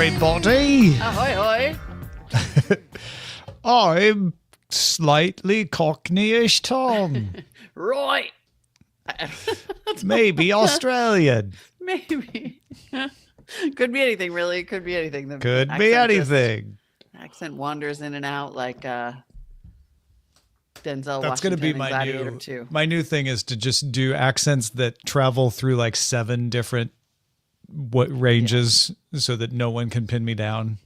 everybody. Ahoy, hoy. I'm slightly Cockneyish Tom. Right. Maybe Australian. Maybe. Could be anything, really. Could be anything. The Could be anything. Accent wanders in and out like Denzel That's going to be my new thing is to just do accents that travel through like 7 different ranges so that no one can pin me down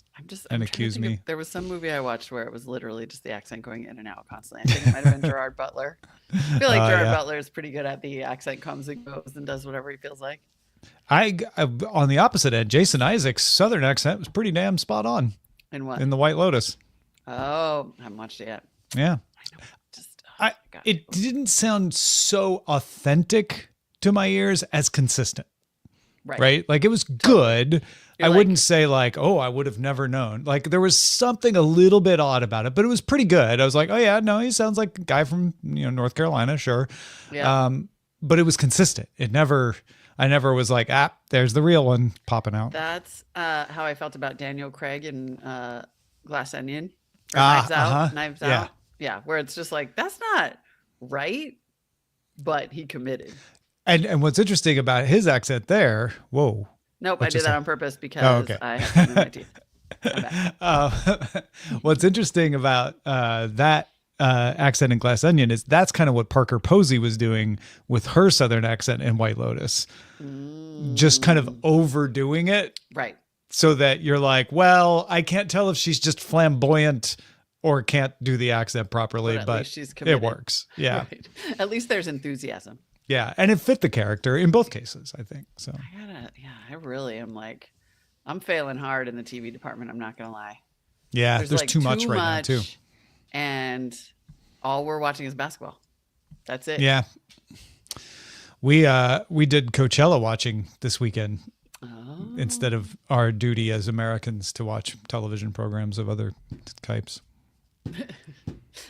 and accuse me. There was some movie I watched where it was literally just the accent going in and out constantly. I think it might have been Gerard Butler. I feel like Gerard Butler is pretty good at the accent comes and goes and does whatever he feels like. I on the opposite end, Jason Isaacs' Southern accent was pretty damn spot on. In what? In The White Lotus. Oh, I haven't watched it yet. Yeah. I know. It didn't sound so authentic to my ears as consistent. Right? Like it was good. I wouldn't say like, oh, I would have never known. Like there was something a little bit odd about it, but it was pretty good. I was like, oh yeah, no, he sounds like a guy from, North Carolina, sure. Yeah. But it was consistent. I never was like, there's the real one popping out. That's how I felt about Daniel Craig in Glass Onion. Or Knives Out. Knives Out. Yeah, where it's just like, that's not right, but he committed. And what's interesting about his accent there, whoa. Nope, I did that on purpose because I have some in my teeth. What's interesting about that accent in Glass Onion is that's kind of what Parker Posey was doing with her Southern accent in White Lotus. Just kind of overdoing it. Right. So that you're like, well, I can't tell if she's just flamboyant or can't do the accent properly, but it works. Yeah. Right. At least there's enthusiasm. Yeah. And it fit the character in both cases, I think. So I really am like, I'm failing hard in the TV department. I'm not going to lie. Yeah. There's like too much right now too. And all we're watching is basketball. That's it. Yeah. We did Coachella watching this weekend instead of our duty as Americans to watch television programs of other types.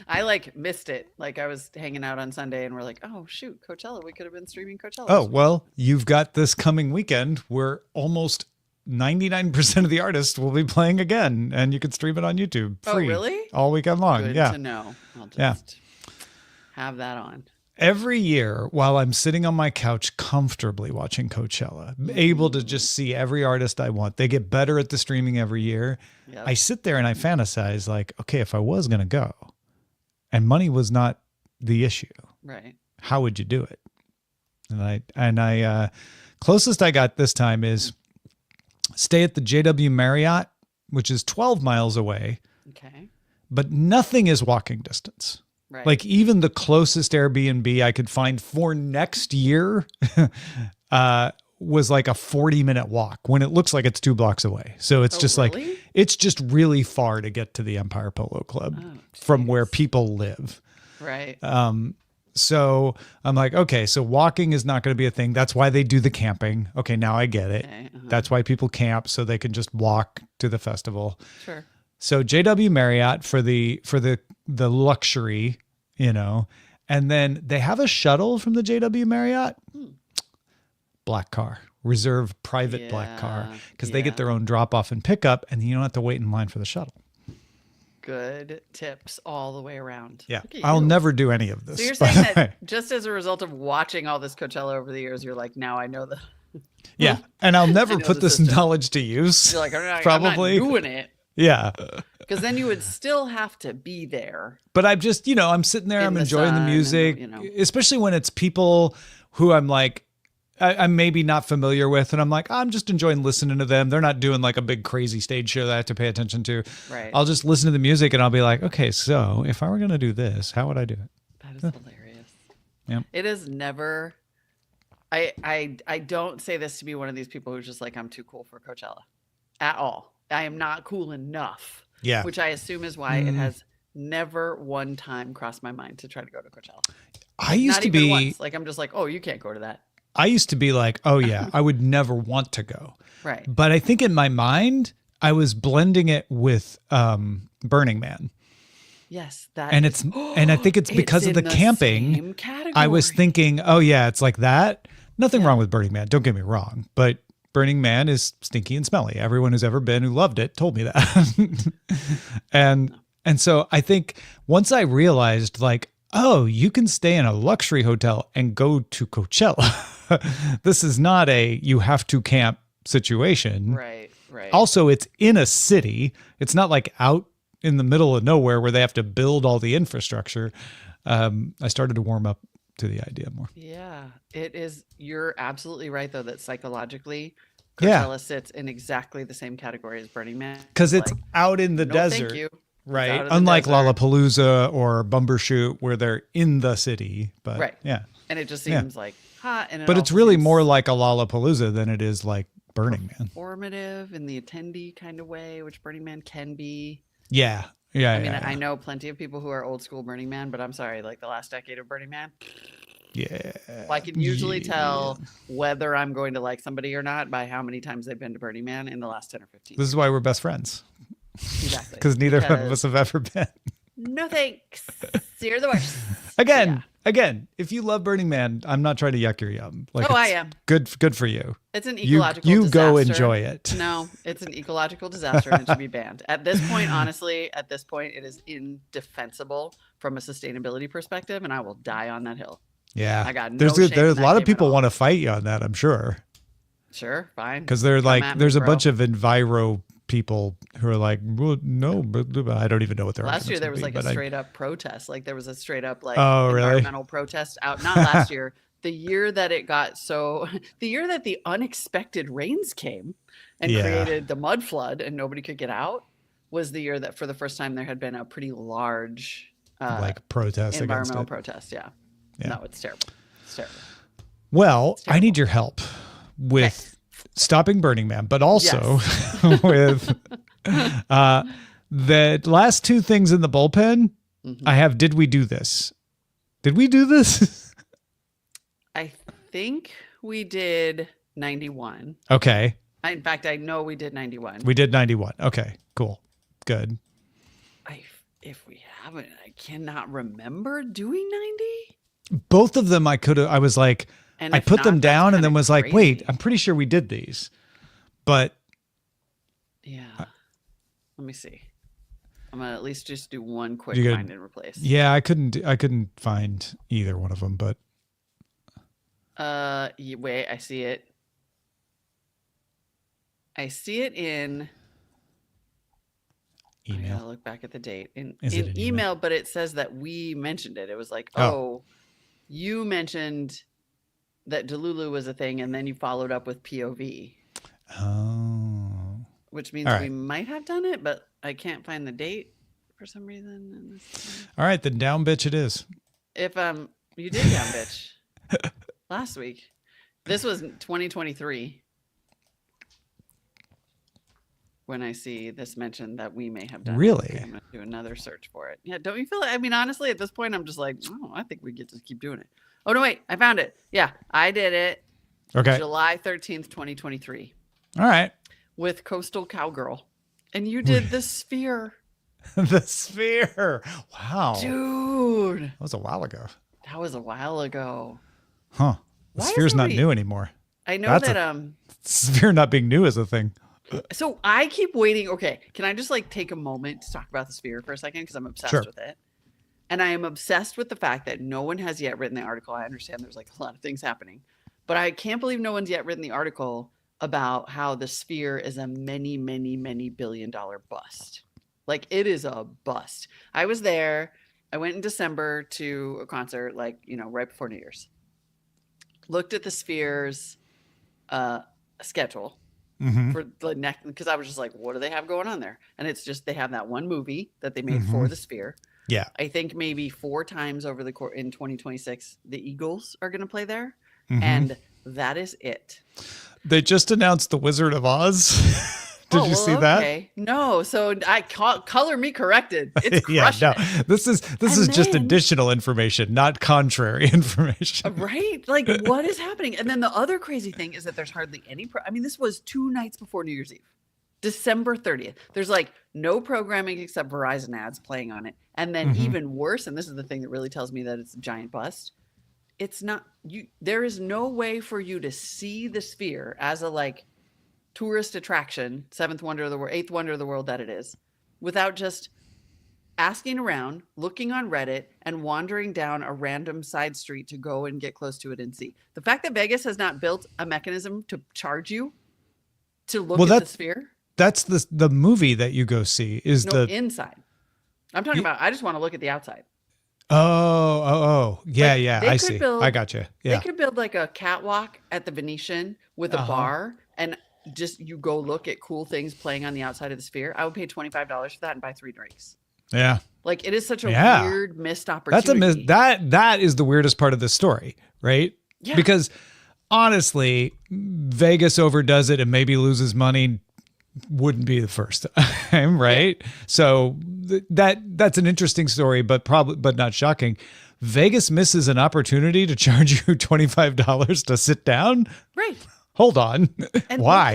I missed it. Like I was hanging out on Sunday and we're like, oh shoot, Coachella. We could have been streaming Coachella. Oh, well, you've got this coming weekend where almost 99% of the artists will be playing again and you can stream it on YouTube free. Oh, really? All weekend long. Good to know. I'll just have that on. Every year while I'm sitting on my couch comfortably watching Coachella, able to just see every artist I want. They get better at the streaming every year. Yep. I sit there and I fantasize like, okay, if I was going to go and money was not the issue, right? How would you do it? And I closest I got this time is stay at the JW Marriott, which is 12 miles away. Okay. But nothing is walking distance. Right. Like even the closest Airbnb I could find for next year was like a 40-minute walk when it looks like it's 2 blocks away. So it's it's just really far to get to the Empire Polo Club from where people live. Right. So I'm like, okay, so walking is not going to be a thing. That's why they do the camping. Okay, now I get it. Okay, That's why people camp so they can just walk to the festival. Sure. So JW Marriott for the luxury, and then they have a shuttle from the JW Marriott, black car, reserved private black car, because they get their own drop off and pickup, and you don't have to wait in line for the shuttle. Good tips all the way around. Yeah, I'll never do any of this. So you're saying that just as a result of watching all this Coachella over the years, you're like, now I know the. Yeah, and I'll never put this knowledge to use. You're like, probably I'm not doing it. Yeah. Because then you would still have to be there. But I'm just, I'm sitting there, I'm enjoying the music, especially when it's people who I'm like, I'm maybe not familiar with. And I'm like, I'm just enjoying listening to them. They're not doing like a big crazy stage show that I have to pay attention to. Right. I'll just listen to the music and I'll be like, okay, so if I were going to do this, how would I do it? That is hilarious. Yeah. It is never, I don't say this to be one of these people who's just like, I'm too cool for Coachella at all. I am not cool enough. Yeah. Which I assume is why it has never one time crossed my mind to try to go to Coachella. I used to be once. Like, I'm just like, oh, you can't go to that. I used to be like, oh yeah, I would never want to go. Right. But I think in my mind, I was blending it with Burning Man. Yes. That and I think it's because of the camping. I was thinking, oh yeah, it's like that. Nothing wrong with Burning Man. Don't get me wrong. But Burning Man is stinky and smelly. Everyone who's ever been who loved it told me that. and so I think once I realized like, oh, you can stay in a luxury hotel and go to Coachella. This is not a you have to camp situation. Right. Also, it's in a city. It's not like out in the middle of nowhere where they have to build all the infrastructure. I started to warm up to the idea more. Yeah, it is. You're absolutely right, though, that psychologically, Coachella sits in exactly the same category as Burning Man. Because it's out in the desert. Thank you. Right. Unlike Lollapalooza or Bumbershoot, where they're in the city. But right. Yeah. And it just seems like hot. And but it's really more like a Lollapalooza than it is like Burning Man. Performative in the attendee kind of way, which Burning Man can be. Yeah. I mean, I know plenty of people who are old school Burning Man, but I'm sorry, like the last decade of Burning Man. Yeah. I can usually tell whether I'm going to like somebody or not by how many times they've been to Burning Man in the last 10 or 15. This is why we're best friends. Exactly. Because neither of us have ever been. No thanks. You're the worst. Again, if you love Burning Man, I'm not trying to yuck your yum. Like, I am. Good for you. It's an ecological disaster. You go enjoy it. No, it's an ecological disaster and it should be banned. At this point, honestly, it is indefensible from a sustainability perspective, and I will die on that hill. Yeah. I got no There's a lot of people want to fight you on that, I'm sure. Sure, fine. Because they're like, there's a bunch of enviro people who are like, well, no, but I don't even know what they're. Last year there was like a straight up protest. Like there was a straight up like environmental protest out. Not last year. The year that the year that the unexpected rains came and created the mud flood and nobody could get out was the year that for the first time there had been a pretty large like protest, environmental protest. Yeah. No, it's terrible. It's terrible. Well, I need your help with stopping Burning Man, but also with the last two things in the bullpen. I have, did we do this? Did we do this? I think we did 91. Okay. In fact, I know we did 91. We did 91. Okay, cool. Good. If we haven't, I cannot remember doing 90. Both of them I was like, I put them down and then was like, wait, I'm pretty sure we did these. But yeah, let me see. I'm gonna at least just do one quick find and replace. Yeah, I couldn't find either one of them, but wait, I see it. I see it in email. I gotta look back at the date in email, but it says that we mentioned it. It was like, you mentioned that Delulu was a thing, and then you followed up with POV. Oh. Which means we might have done it, but I can't find the date for some reason. All right, then down bitch it is. If you did down bitch last week. This was 2023. When I see this mentioned that we may have done really? Okay, I'm going to do another search for it. Yeah, don't you feel it? I mean, honestly, at this point, I'm just like, I think we get to keep doing it. Oh, no, wait. I found it. Yeah, I did it. Okay. July 13th, 2023. All right. With Coastal Cowgirl. And you did The Sphere. The Sphere. Wow. Dude. That was a while ago. Huh. The Sphere's not new anymore. I know that Sphere not being new is a thing. So I keep waiting. Okay, can I just like take a moment to talk about The Sphere for a second? Because I'm obsessed with it. And I am obsessed with the fact that no one has yet written the article. I understand there's like a lot of things happening. But I can't believe no one's yet written the article about how The Sphere is a many, many, many billion-dollar bust. Like it is a bust. I was there. I went in December to a concert, like, right before New Year's. Looked at The Sphere's schedule. For the next, because I was just like, what do they have going on there? And it's just they have that one movie that they made for The Sphere. Yeah, I think maybe 4 times over the course in 2026, the Eagles are going to play there, and that is it. They just announced The Wizard of Oz. Did you see that? No, so color me corrected. It's crushing. This is just additional information, not contrary information. Right? Like what is happening? And then the other crazy thing is that there's hardly any this was 2 nights before New Year's Eve. December 30th. There's like no programming except Verizon ads playing on it. And then even worse, and this is the thing that really tells me that it's a giant bust. It's not there is no way for you to see The Sphere as a like tourist attraction, seventh wonder of the world, eighth wonder of the world that it is, without just asking around, looking on Reddit, and wandering down a random side street to go and get close to it and see. The fact that Vegas has not built a mechanism to charge you to look at the sphere. That's the movie that you go see is the inside. I'm talking about, I just want to look at the outside. Oh. Yeah, like, yeah. I see. I got you. Yeah. They could build like a catwalk at the Venetian with a bar and just you go look at cool things playing on the outside of the sphere. I would pay $25 for that and buy 3 drinks. Yeah. Like it is such a weird missed opportunity. That is the weirdest part of this story, right? Yeah. Because honestly, Vegas overdoes it and maybe loses money wouldn't be the first time, right? Yeah. So that's an interesting story, but not shocking. Vegas misses an opportunity to charge you $25 to sit down. Right. Hold on. Why?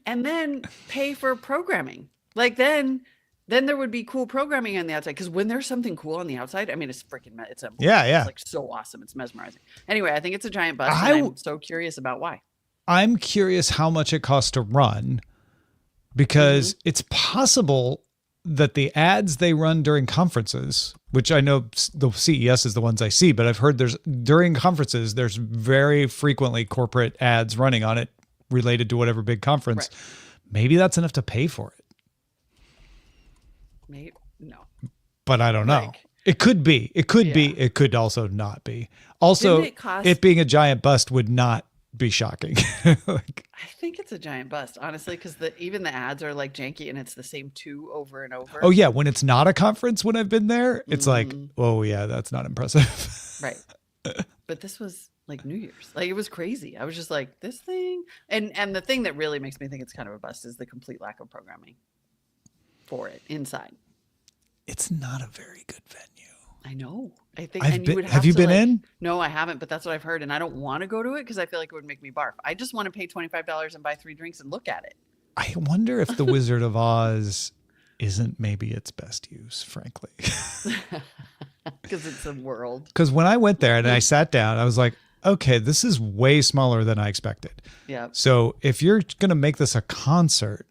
And then pay for programming. Like then there would be cool programming on the outside. Because when there's something cool on the outside, I mean, it's freaking, it's like so awesome. It's mesmerizing. Anyway, I think it's a giant bust. I'm so curious about why. I'm curious how much it costs to run, because it's possible that the ads they run during conferences, which I know the CES is the ones I see, but I've heard during conferences, there's very frequently corporate ads running on it related to whatever big conference. Right. Maybe that's enough to pay for it. Maybe no, but I don't know. It could be. It could be. It could also not be. Also, it being a giant bust would not be shocking. I think it's a giant bust, honestly, because even the ads are like janky and it's the same 2 over and over. Oh yeah, when it's not a conference, when I've been there, it's like, oh yeah, that's not impressive. Right. But this was like New Year's. Like it was crazy. I was just like, this thing, and the thing that really makes me think it's kind of a bust is the complete lack of programming for it inside. It's not a very good venue. I know. I think. Have you been in? No, I haven't, but that's what I've heard, and I don't want to go to it because I feel like it would make me barf. I just want to pay $25 and buy 3 drinks and look at it. I wonder if the Wizard of Oz isn't maybe its best use, frankly. Because it's a world. Because when I went there and I sat down, I was like, okay, this is way smaller than I expected. Yeah. So if you're gonna make this a concert,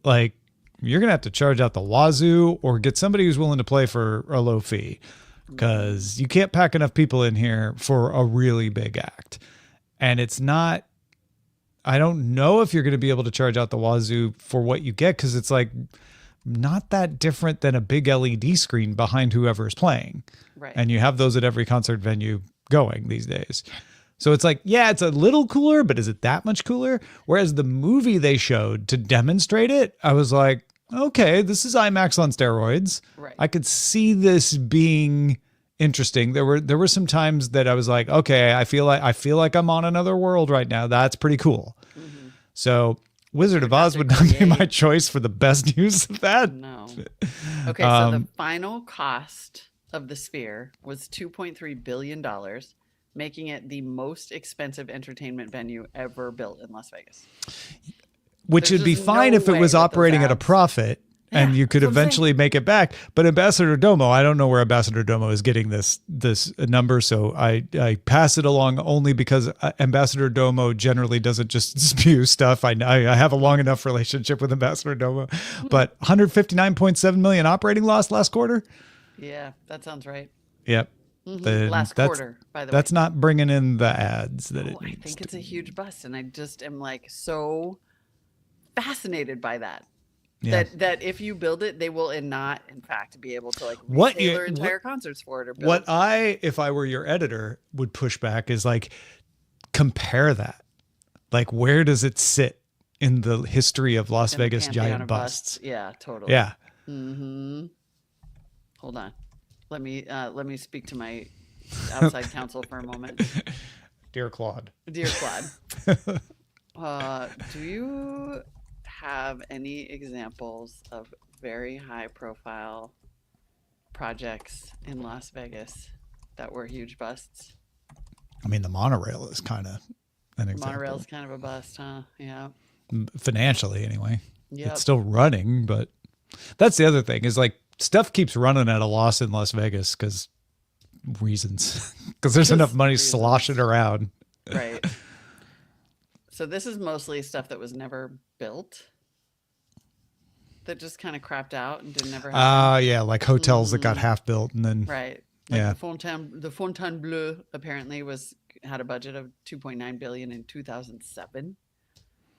like, you're going to have to charge out the wazoo or get somebody who's willing to play for a low fee, because you can't pack enough people in here for a really big act. And it's not, I don't know if you're going to be able to charge out the wazoo for what you get, because it's like not that different than a big LED screen behind whoever is playing. Right. And you have those at every concert venue going these days. So it's like, yeah, it's a little cooler, but is it that much cooler? Whereas the movie they showed to demonstrate it, I was like, okay, this is IMAX on steroids. Right. I could see this being interesting. There were some times that I was like, okay, I feel like I'm on another world right now. That's pretty cool. Mm-hmm. So Wizard of Oz would not be my choice for the best use of that. No. Okay, so the final cost of the Sphere was $2.3 billion, making it the most expensive entertainment venue ever built in Las Vegas. Which would be fine if it was operating at a profit and you could eventually make it back. But Ambassador Domo, I don't know where Ambassador Domo is getting this number. So I pass it along only because Ambassador Domo generally doesn't just spew stuff. I have a long enough relationship with Ambassador Domo. But 159.7 million operating loss last quarter. Yeah, that sounds right. Yep. Last quarter, by the way. That's not bringing in the ads that it needs. I think it's a huge bust. And I just am like so fascinated by that. Yeah. That if you build it, they will not, in fact, be able to like tailor entire concerts for it. Or build. If I were your editor, would push back is like, compare that. Like, where does it sit in the history of Las Vegas giant busts? Yeah, totally. Yeah. Mm-hmm. Hold on. Let me speak to my outside counsel for a moment. Dear Claude. Do you have any examples of very high profile projects in Las Vegas that were huge busts? I mean, the monorail is kind of an example. Monorail is kind of a bust, huh? Yeah. Financially, anyway. Yep. It's still running, but that's the other thing is like stuff keeps running at a loss in Las Vegas because reasons. Because there's enough money sloshing around. Right. So this is mostly stuff that was never built. That just kind of crapped out and didn't ever happen. Yeah, like hotels that got half built and then right. Like the Fontainebleau apparently had a budget of 2.9 billion in 2007.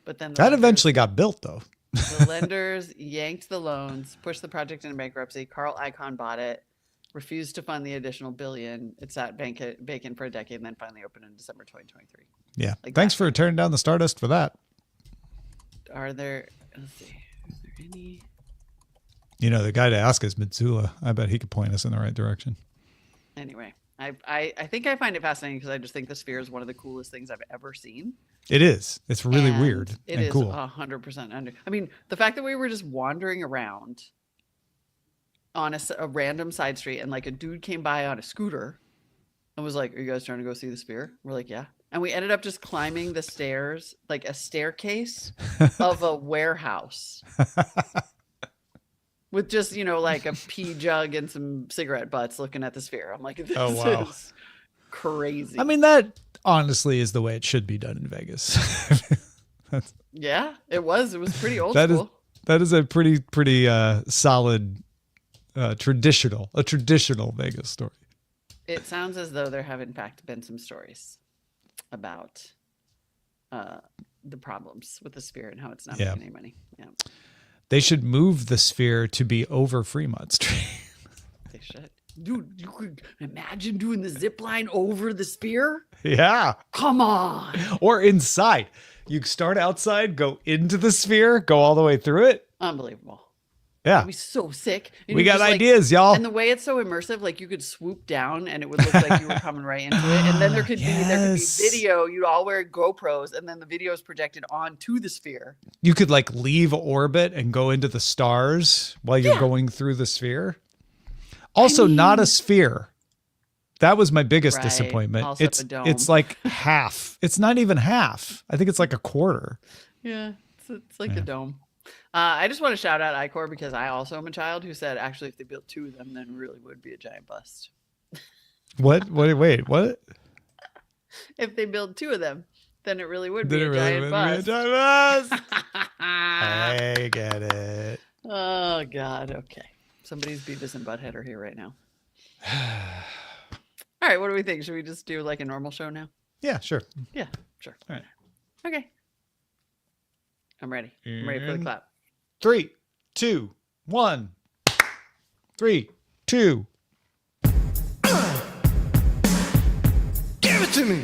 But then that eventually got built though. The lenders yanked the loans, pushed the project into bankruptcy. Carl Icahn bought it, refused to fund the additional billion. It sat vacant for a decade and then finally opened in December 2023. Yeah. Thanks for turning down the Stardust for that. Let's see. Is there any? The guy to ask is Mitsula. I bet he could point us in the right direction. Anyway, I think I find it fascinating because I just think the sphere is one of the coolest things I've ever seen. It is. It's really weird and cool. It is 100% under. I mean, the fact that we were just wandering around on a random side street and like a dude came by on a scooter and was like, "Are you guys trying to go see the sphere?" We're like, "Yeah." And we ended up just climbing the stairs, like a staircase of a warehouse. With just, like a pee jug and some cigarette butts looking at the sphere. I'm like, this is crazy. I mean, that honestly is the way it should be done in Vegas. Yeah, it was. It was pretty old school. That is a pretty solid traditional Vegas story. It sounds as though there have in fact been some stories about the problems with the sphere and how it's not making any money. Yeah. They should move the sphere to be over Fremont Street. They should. Dude, you could imagine doing the zip line over the sphere? Yeah. Come on. Or inside. You start outside, go into the sphere, go all the way through it. Unbelievable. Yeah. That'd be so sick. And we got ideas, y'all. And the way it's so immersive, like you could swoop down and it would look like you were coming right into it. And then there could be video. You'd all wear GoPros and then the video is projected onto the sphere. You could like leave orbit and go into the stars while you're going through the sphere. Also, not a sphere. That was my biggest disappointment. Also a dome. It's like half. It's not even half. I think it's like a quarter. Yeah, it's like a dome. I just want to shout out Icor because I also am a child who said, actually, if they built two of them, then it really would be a giant bust. What? Wait, what? If they build two of them, then it really would be a giant bust. I get it. Oh, God. Okay. Somebody's Beavis and Butthead are here right now. All right. What do we think? Should we just do like a normal show now? Yeah, sure. Yeah, sure. All right. Okay. I'm ready. I'm ready for the clap. 3, 2, 1. 3, 2. Give it to me.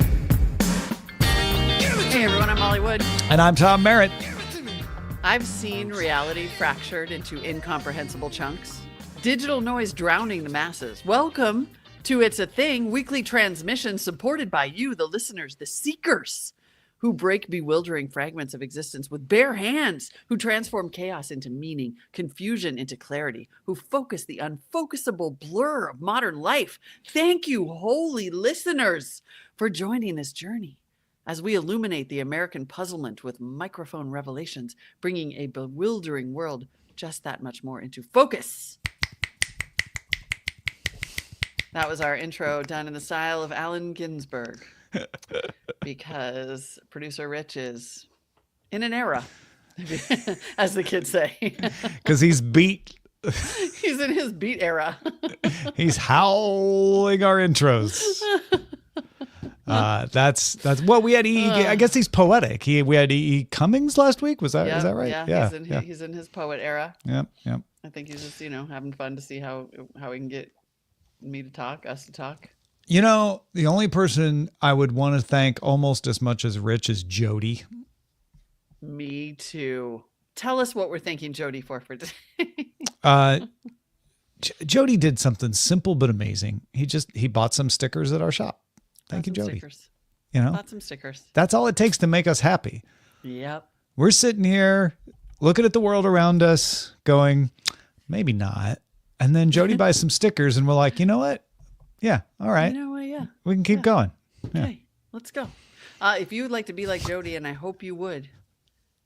Hey everyone, I'm Molly Wood. And I'm Tom Merritt. I've seen reality fractured into incomprehensible chunks. Digital noise drowning the masses. Welcome to It's a Thing, weekly transmission supported by you, the listeners, the seekers, who break bewildering fragments of existence with bare hands, who transform chaos into meaning, confusion into clarity, who focus the unfocusable blur of modern life. Thank you, holy listeners, for joining this journey as we illuminate the American puzzlement with microphone revelations, bringing a bewildering world just that much more into focus. That was our intro done in the style of Allen Ginsberg. Because producer Rich is in an era, as the kids say. Because he's beat. He's in his beat era. He's howling our intros. That's well, we had I guess he's poetic. We had E. Cummings last week. Is that right? Yeah, he's in his poet era. Yep. I think he's just having fun to see how we can get us to talk. The only person I would want to thank almost as much as Rich is Jody. Me too. Tell us what we're thanking Jody for today. Jody did something simple but amazing. He bought some stickers at our shop. Thank you, Jody. Stickers. Bought some stickers. That's all it takes to make us happy. Yep. We're sitting here looking at the world around us going, maybe not. And then Jody buys some stickers and we're like, you know what? Yeah. All right. You know what? Yeah. We can keep going. Yeah. Okay. Let's go. If you would like to be like Jody, and I hope you would,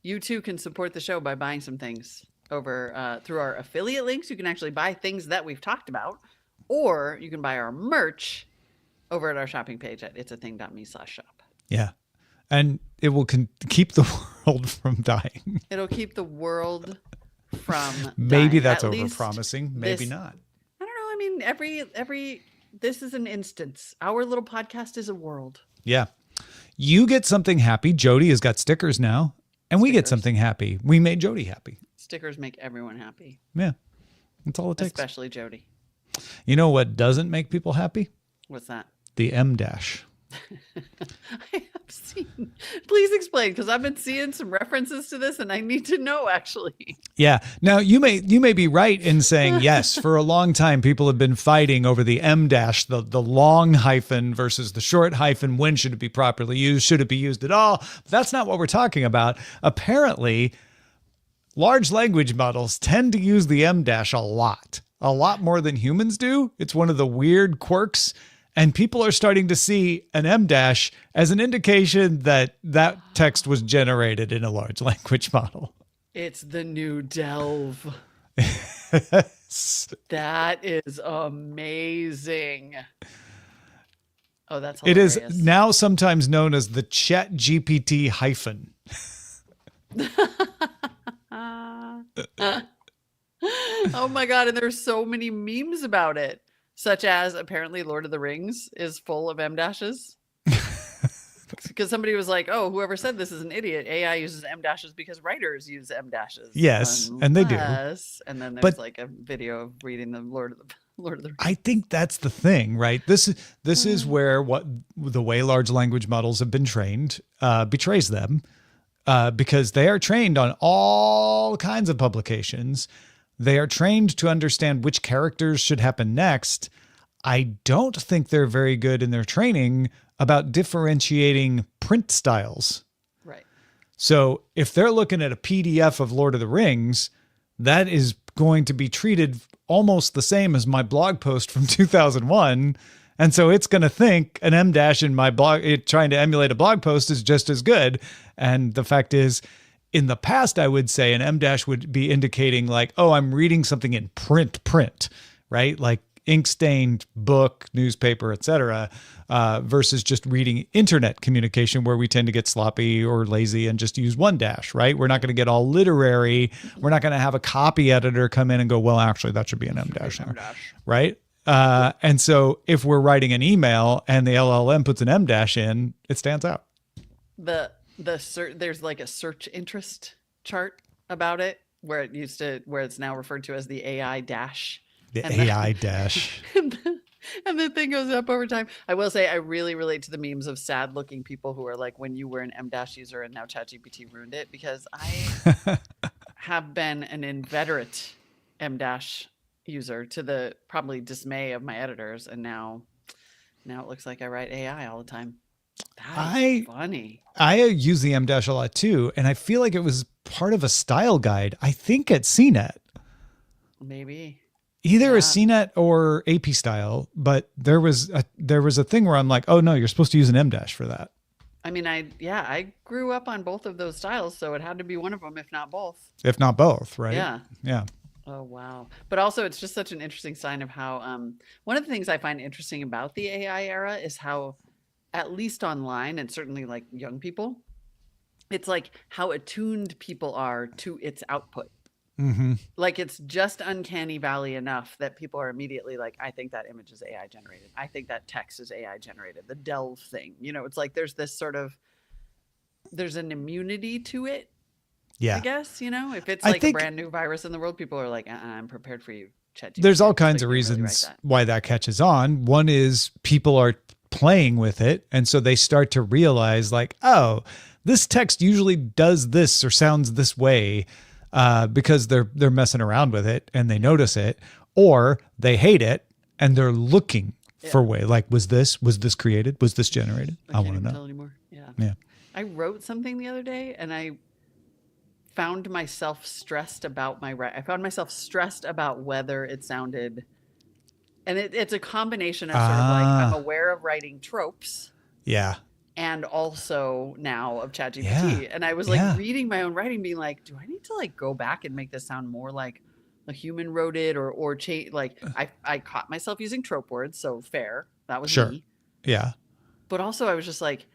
you too can support the show by buying some things over through our affiliate links. You can actually buy things that we've talked about, or you can buy our merch over at our shopping page at itsathing.me/shop. Yeah. And it will keep the world from dying. It'll keep the world from Maybe dying. that's At over least promising. Maybe this- not. I don't know. I mean, every this is an instance. Our little podcast is a world. Yeah. You get something happy. Jody has got stickers now. And we get Stickers. something happy. We made Jody happy. Stickers make everyone happy, Yeah. That's all it takes. especially Jody. You know what doesn't make people happy? What's that? The M dash. I have seen. Please explain, because I've been seeing some references to this, and I need to know actually. Yeah. Now you may be right in saying yes. For a long time, people have been fighting over the M dash, the long hyphen versus the short hyphen. When should it be properly used? Should it be used at all? But that's not what we're talking about. Apparently, large language models tend to use the M dash a lot more than humans do. It's one of the weird quirks. And people are starting to see an M dash as an indication that that text was generated in a large language model. It's the new Delve. That is amazing. Oh, that's It hilarious. is now sometimes known as the Chat GPT hyphen. Oh my god, and there's so many memes about it, such as apparently Lord of the Rings is full of M dashes. Because somebody was like, "Oh, whoever said this is an idiot. AI uses M dashes because writers use M dashes." Yes, and they do. And then there's But- like a video of reading the Lord of the Rings. I think that's the thing, right? This is where what the way large language models have been trained betrays them, because they are trained on all kinds of publications. They are trained to understand which characters should happen next. I don't think they're very good in their training about differentiating print styles. Right. So if they're looking at a PDF of Lord of the Rings, that is going to be treated almost the same as my blog post from 2001. And so it's going to think an M dash in my blog, trying to emulate a blog post, is just as good. And the fact is, in the past, I would say an M dash would be indicating like, oh, I'm reading something in print, right? Like ink stained book, newspaper, etc., versus just reading internet communication, where we tend to get sloppy or lazy and just use one dash, right? We're not going to get all literary. We're not going to have a copy editor come in and go, well, actually, that should be an M dash, right? And so if we're writing an email and the LLM puts an M dash in, it stands out. There's like a search interest chart about it where it's now referred to as the AI dash. The And AI dash. And the thing goes up over time. I will say I really relate to the memes of sad looking people who are like, when you were an M dash user and now ChatGPT ruined it, because I have been an inveterate M dash user to the probably dismay of my editors, and now it looks like I write AI all the time. That is funny. I use the M dash a lot too, and I feel like it was part of a style guide, I think at CNET. Maybe. Either a Yeah. CNET or AP style, but there was a thing where I'm like, oh no, you're supposed to use an M dash for that. I mean, I grew up on both of those styles, so it had to be one of them, if not both. If not both, right? Yeah. Yeah. Oh, wow. But also, it's just such an interesting sign of how one of the things I find interesting about the AI era is how, at least online, and certainly like young people, it's like how attuned people are to its output. Mm-hmm. Like it's just uncanny valley enough that people are immediately like, I think that image is AI generated. I think that text is AI generated. The Delve thing, it's like there's this sort of, there's an immunity to it. Yeah. I guess, if it's I like a think- brand new virus in the world, people are like, I'm prepared for you, ChatGPT. There's all It's like, kinds of you really write reasons that. why that catches on. One is people are playing with it, and so they start to realize like, oh, this text usually does this or sounds this way, because they're messing around with it and they notice it, or they hate it and they're looking for way like, was this created? Was this generated? I can't want to even know. tell anymore. Yeah. Yeah. I wrote something the other day and I found myself stressed about I found myself stressed about whether it sounded, and it's a combination of sort of like, I'm aware of writing tropes Yeah. and also now of ChatGPT. Yeah. And I was like Yeah. reading my own writing being like, do I need to like go back and make this sound more like a human wrote it or change? Like I caught myself using trope words. So fair. That was Sure. me. Yeah. But also I was just like,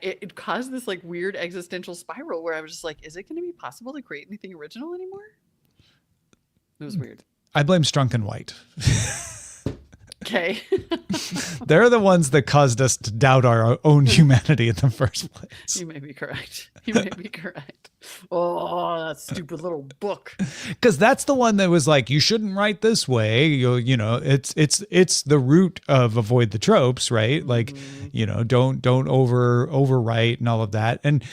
it caused this like weird existential spiral where I was just like, is it going to be possible to create anything original anymore? It was weird. I blame Strunk and White. Okay. They're the ones that caused us to doubt our own humanity in the first place. You may be correct. You may be correct. Oh, that stupid little book. Because that's the one that was like, you shouldn't write this way. You know, it's the root of avoid the tropes, right? Like, you know, don't overwrite and all of that. And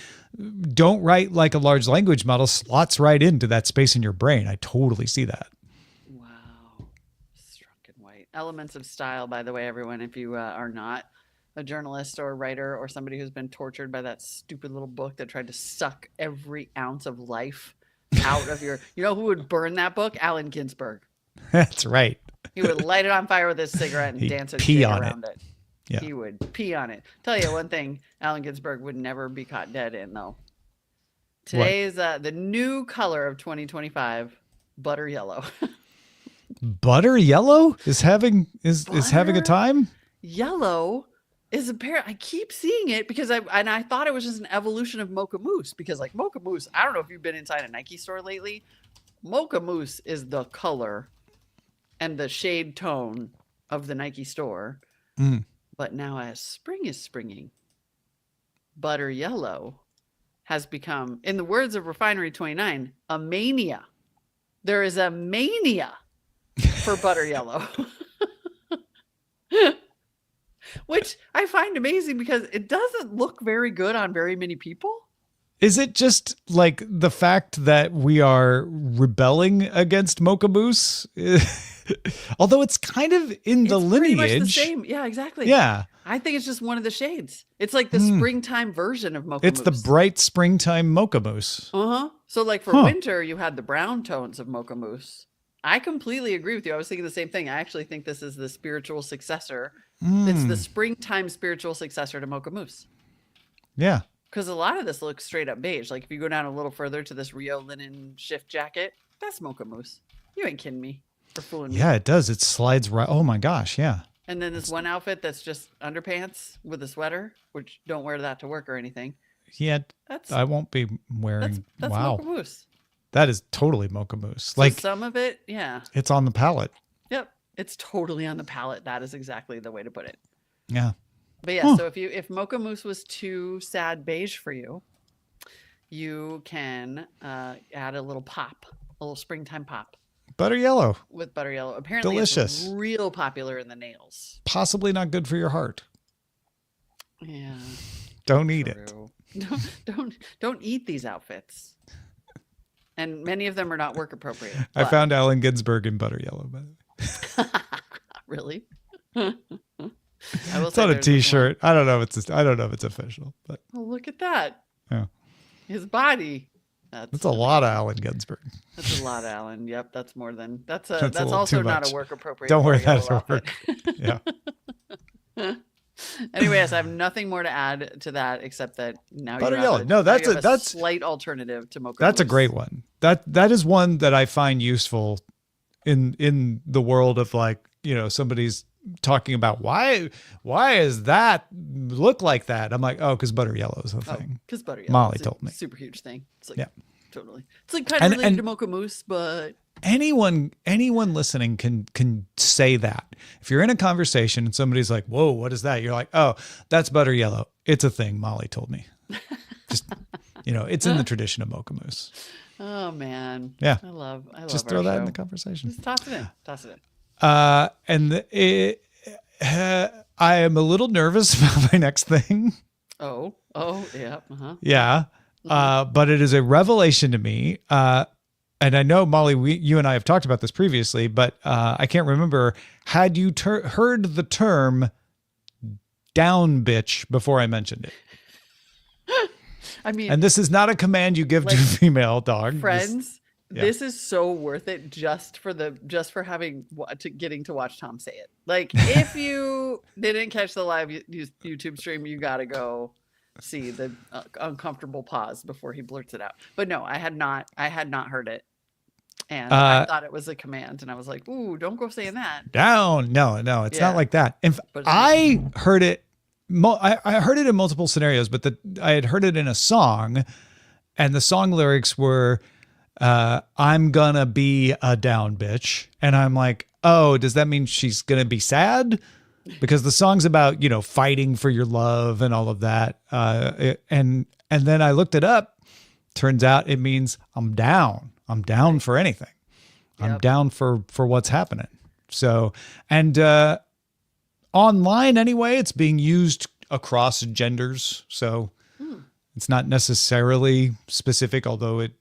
don't write like a large language model slots right into that space in your brain. I totally see that. Wow. Strunk and White. Elements of Style, by the way, everyone, if you are not a journalist or a writer or somebody who's been tortured by that stupid little book that tried to suck every ounce of life out of your, you know who would burn that book? Allen Ginsberg. That's right. He would light it on fire with his cigarette and He'd dance a pee jig on around it. Yeah. He would pee on it. Tell you one thing, Allen Ginsberg would never be caught dead in though. Today is the new color of 2025, butter yellow. Butter yellow is having a time. Yellow is apparent. I keep seeing it because I thought it was just an evolution of Mocha Mousse because like Mocha Mousse, I don't know if you've been inside a Nike store lately. Mocha Mousse is the color and the shade tone of the Nike store. But now as spring is springing, butter yellow has become, in the words of Refinery 29, a mania. There is a mania for butter yellow. Which I find amazing because it doesn't look very good on very many people. Is it just like the fact that we are rebelling against Mocha Mousse? Although it's kind of in the lineage. Pretty much the same. Yeah, exactly. Yeah. I think it's just one of the shades. It's like the springtime version of Mocha Mousse. It's the bright springtime Mocha Mousse. Uh-huh. So like for winter, you had the brown tones of Mocha Mousse. I completely agree with you. I was thinking the same thing. I actually think this is the spiritual successor. It's the springtime spiritual successor to Mocha Mousse. Yeah. Because a lot of this looks straight up beige. Like if you go down a little further to this Rio linen shift jacket, that's Mocha Mousse. You ain't kidding me or fooling me. Yeah, it does. It slides right. Oh my gosh. Yeah. And then this one outfit that's just underpants with a sweater, which don't wear that to work or anything. Yeah. I won't be wearing. That's wow. Mocha Mousse. That is totally Mocha Mousse. So like some of it, yeah. It's on the palette. Yep. It's totally on the palette. That is exactly the way to put it. Yeah. But yeah, so if Mocha Mousse was too sad beige for you, you can add a little pop, a little springtime pop. Butter yellow. With butter yellow. Apparently delicious. It's real popular in the nails. Possibly not good for your heart. Yeah. Don't eat it. Don't eat these outfits. And many of them are not work appropriate. I found Allen Ginsberg in butter yellow, by the way. Really? It's on a t-shirt. I don't know if it's official, but oh, look at that. Yeah. His body. That's a lot of Allen Ginsberg. That's a lot of Allen. Yep, that's more than that's a also not a work appropriate. Don't wear that at work. Yeah. Anyways, I have nothing more to add to that except that now butter you yellow. have No, that's a slight alternative to Mocha That's Mousse. a great one. That is one that I find useful in the world of like, you know, somebody's talking about why is that look like that? I'm like, oh, because butter yellow is a thing. Because butter yellow. Molly told me. Super huge thing. It's like, yeah, totally. It's like kind of related to Mocha Mousse, but anyone listening can say that. If you're in a conversation and somebody's like, whoa, what is that? You're like, oh, that's butter yellow. It's a thing. Molly told me. Just, you know, it's in the tradition of Mocha Mousse. Oh man. Yeah. I love just throw that in the conversation. Just toss it in. I am a little nervous about my next thing. Oh, yeah. Uh-huh. Yeah. But it is a revelation to me. And I know, Molly, you and I have talked about this previously, but I can't remember. Had you heard the term down bitch before I mentioned it? I mean, and this is not a command you give to a female dog. Friends, this is so worth it just for getting to watch Tom say it. Like, if you didn't catch the live YouTube stream, you got to go see the uncomfortable pause before he blurts it out. But no, I had not heard it. And I thought it was a command, and I was like, ooh, don't go saying that. Down. No, it's not like that. I heard it I heard it in multiple scenarios, but I had heard it in a song, and the song lyrics were, I'm gonna be a down bitch. And I'm like, oh, does that mean she's gonna be sad? Because the song's about, fighting for your love and all of that. And then I looked it up. Turns out it means I'm down. I'm down for anything. I'm Yep. down for what's happening. So, and online anyway, it's being used across genders. So it's not necessarily specific, although it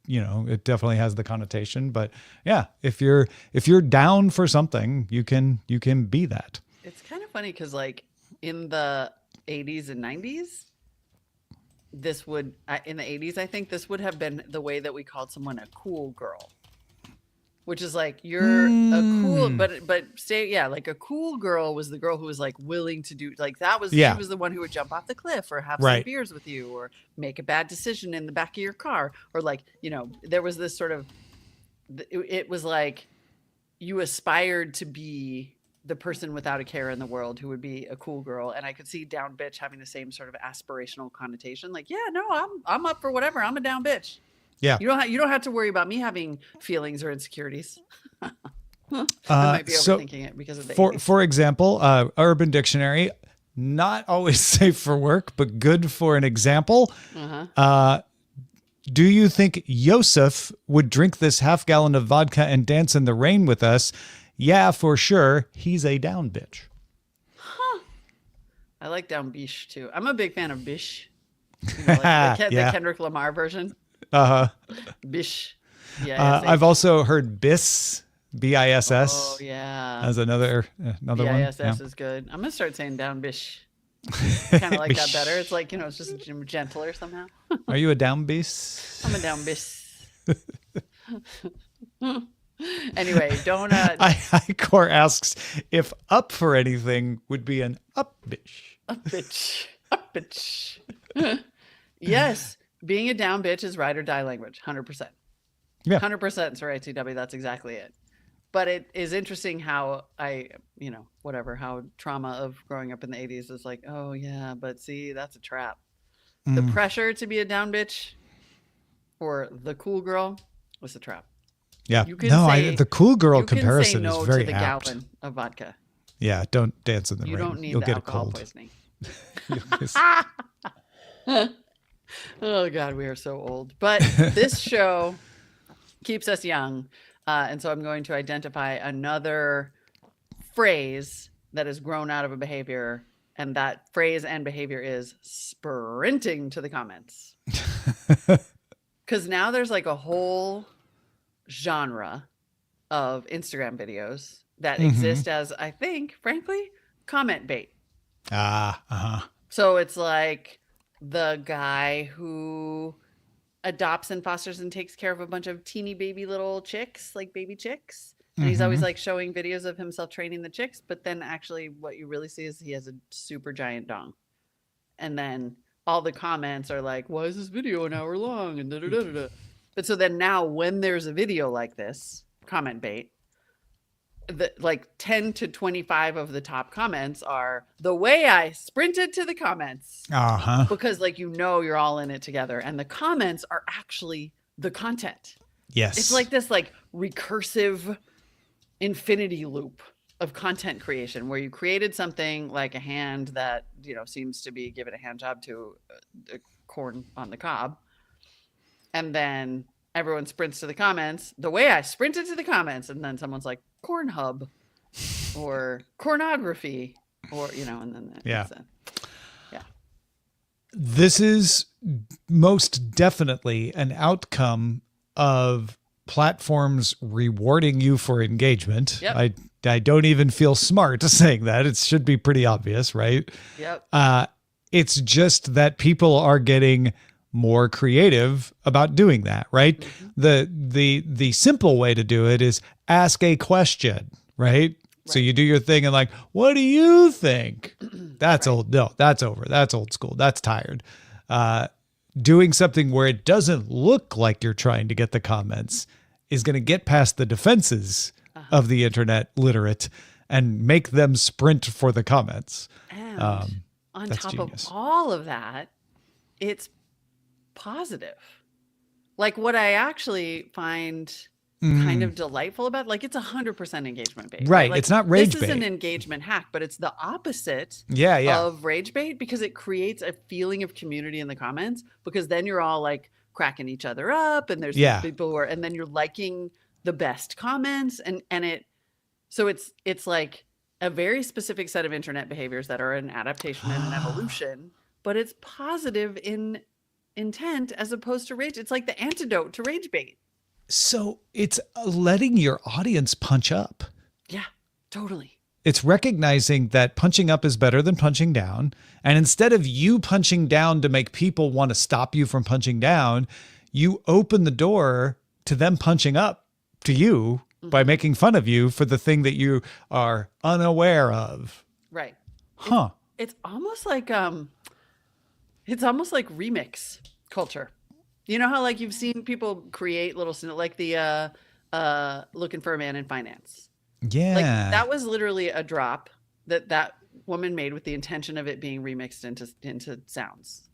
definitely has the connotation. But yeah, if you're down for something, you can be that. It's kind of funny because like in the 80s and 90s, this would in the 80s, I think this would have been the way that we called someone a cool girl, which is like you're a cool, but say like a cool girl was the girl who was like willing to do like that was she was the one who would jump off the cliff or have some beers with you or make a bad decision in the back of your car or like there was this sort of it was like you aspired to be the person without a care in the world who would be a cool girl. And I could see down bitch having the same sort of aspirational connotation. Like, yeah, no, I'm up for whatever. I'm a down bitch. Yeah. You don't have to worry about me having feelings or insecurities. I might be overthinking it because of the for example, Urban Dictionary, not always safe for work, but good for an example. Do you think Yosef would drink this half gallon of vodka and dance in the rain with us? Yeah, for sure. He's a down bitch. Huh. I like down bish too. I'm a big fan of bish. Like the Kendrick Lamar version. Bish. Yeah. I've also heard bis, biss. Oh yeah. As another one. Biss is good. I'm gonna start saying down bish. Kind of like that better. It's like it's just gentler somehow. Are you a down bis? I'm a down bish. Anyway, don't. Icor asks if up for anything would be an up bitch. Up bitch. Up bitch. Yes, being a down bitch is ride or die language. 100%. Yeah. 100% Sorry, TW. That's exactly it. But it is interesting how how trauma of growing up in the 80s is like, oh yeah, but see, that's a trap. The pressure to be a down bitch or the cool girl was a trap. Yeah. You can the cool girl comparison no is very to the apt. gallon of vodka. Yeah, don't dance in the rain. You don't need You'll the get alcohol a cold. poisoning. Oh God, we are so old. But this show keeps us young. And so I'm going to identify another phrase that has grown out of a behavior. And that phrase and behavior is sprinting to the comments. Because now there's like a whole genre of Instagram videos that exist as, I think, frankly, comment bait. So it's like the guy who adopts and fosters and takes care of a bunch of teeny baby little chicks, like baby chicks. And he's always like showing videos of himself training the chicks. But then actually what you really see is he has a super giant dong. And then all the comments are like, why is this video an hour long? And da-da-da-da-da. But so then now when there's a video like this, comment bait, like 10 to 25 of the top comments are the way I sprinted to the comments. Because you're all in it together. And the comments are actually the content. Yes. It's like this like recursive infinity loop of content creation where you created something like a hand that, seems to be giving a hand job to the corn on the cob. And then everyone sprints to the comments the way I sprinted to the comments. And then someone's like corn hub or cornography or, and then yeah. This is most definitely an outcome of platforms rewarding you for engagement. Yep. I don't even feel smart saying that. It should be pretty obvious, right? Yep. It's just that people are getting more creative about doing that, right? The simple way to do it is ask a question, right? So you do your thing and like, what do you think? That's old. No, that's over. That's old school. That's tired. Doing something where it doesn't look like you're trying to get the comments is going to get past the defenses of the internet literate and make them sprint for the comments. on That's top genius. of all of that, it's positive. Like what I actually find kind of delightful about, like it's 100% engagement bait. Right. Like, it's not rage this bait. is an engagement hack, but it's the opposite Yeah. of rage bait because it creates a feeling of community in the comments because then you're all like cracking each other up and there's these people who are, and then you're liking the best comments so it's like a very specific set of internet behaviors that are an adaptation and an evolution, but it's positive in intent as opposed to rage. It's like the antidote to rage bait. So it's letting your audience punch up. Yeah, totally. It's recognizing that punching up is better than punching down. And instead of you punching down to make people want to stop you from punching down, you open the door to them punching up to you by making fun of you for the thing that you are unaware of. Right. Huh. It's almost like remix culture. You know how like you've seen people create little like the Looking for a Man in Finance. Yeah. Like that was literally a drop that woman made with the intention of it being remixed into sounds.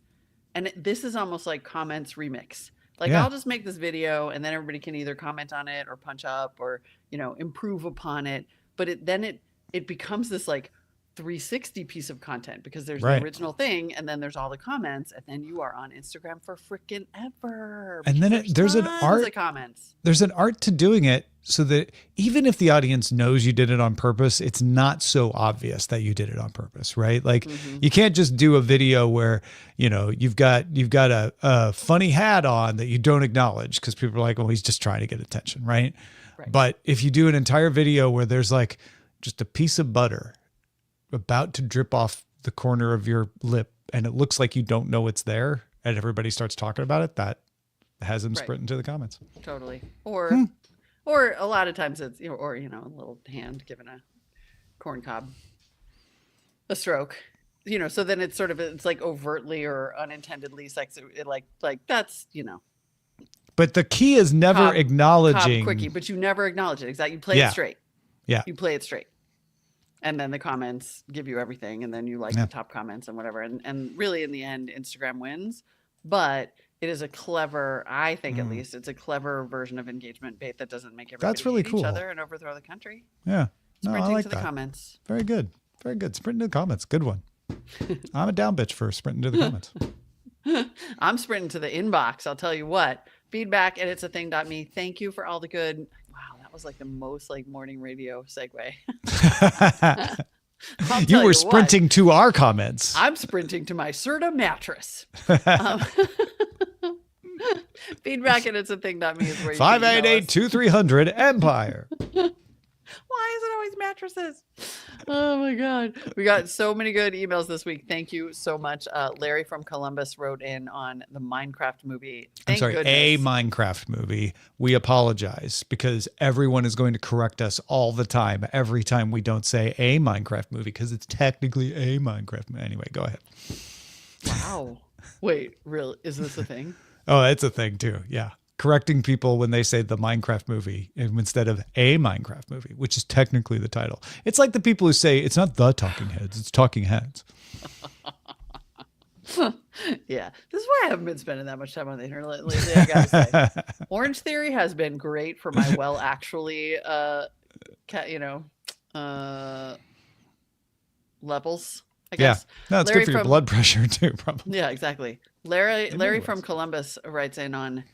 And this is almost like comments remix. Like I'll just make this video and then everybody can either comment on it or punch up or, improve upon it. But it becomes this like 360 piece of content because there's the original thing and then there's all the comments and then you are on Instagram for freaking ever. And then there's an art of comments. There's an art to doing it so that even if the audience knows you did it on purpose, it's not so obvious that you did it on purpose, right? Like you can't just do a video where, you've got a funny hat on that you don't acknowledge because people are like, well, he's just trying to get attention, right? But if you do an entire video where there's like just a piece of butter about to drip off the corner of your lip and it looks like you don't know it's there and everybody starts talking about it, that has them sprint into the comments. Totally. Or a lot of times it's, a little hand giving a corn cob a stroke, so then it's sort of, it's like overtly or unintendedly sexy. Like that's, But the key is never acknowledging. Quickie, but you never acknowledge it. Exactly. You play it straight. Yeah. You play it straight. And then the comments give you everything. And then you like the top comments and whatever. And really in the end, Instagram wins. But it is a clever, I think at least, it's a clever version of engagement bait that doesn't make everybody really hate cool. each other and overthrow the country. Yeah. No, Sprinting I like to the that. comments. Very good. Very good. Sprinting to the comments. Good one. I'm a down bitch for sprinting to the comments. I'm sprinting to the inbox. I'll tell you what. Feedback at it'sathing.me. Thank you for all the good. Wow, that was like the most like morning radio segue. You were sprinting to our comments. I'm sprinting to my Serta mattress. Feedback at it'sathing.me is where you 588-2300 Empire. Why is it always mattresses? Oh my God. We got so many good emails this week. Thank you so much. Larry from Columbus wrote in on the Minecraft movie. A Minecraft movie. We apologize because everyone is going to correct us all the time. Every time we don't say a Minecraft movie because it's technically a Minecraft movie. Anyway, go ahead. Wow. Wait, really? Is this a thing? Oh, it's a thing too. Yeah. Correcting people when they say the Minecraft movie instead of a Minecraft movie, which is technically the title. It's like the people who say it's not the Talking Heads, it's Talking Heads. Yeah. This is why I haven't been spending that much time on the internet lately, I gotta say. Orange Theory has been great for my levels, I guess. Yeah. No, it's Larry good for your blood pressure too, probably. Yeah, exactly. Larry from Columbus writes in on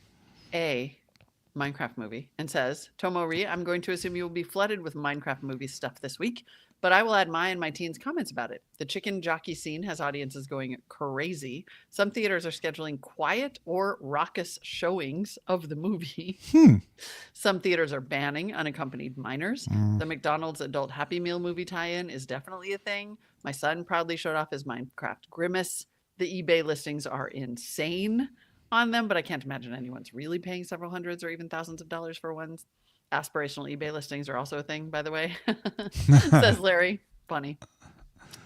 a Minecraft movie and says, Tomori, I'm going to assume you will be flooded with Minecraft movie stuff this week, but I will add my team's comments about it. The chicken jockey scene has audiences going crazy. Some theaters are scheduling quiet or raucous showings of the movie. Some theaters are banning unaccompanied minors. The McDonald's adult Happy Meal movie tie-in is definitely a thing. My son proudly showed off his Minecraft Grimace. The eBay listings are insane on them, but I can't imagine anyone's really paying several hundreds or even thousands of dollars for ones. Aspirational eBay listings are also a thing, by the way, says Larry. Funny.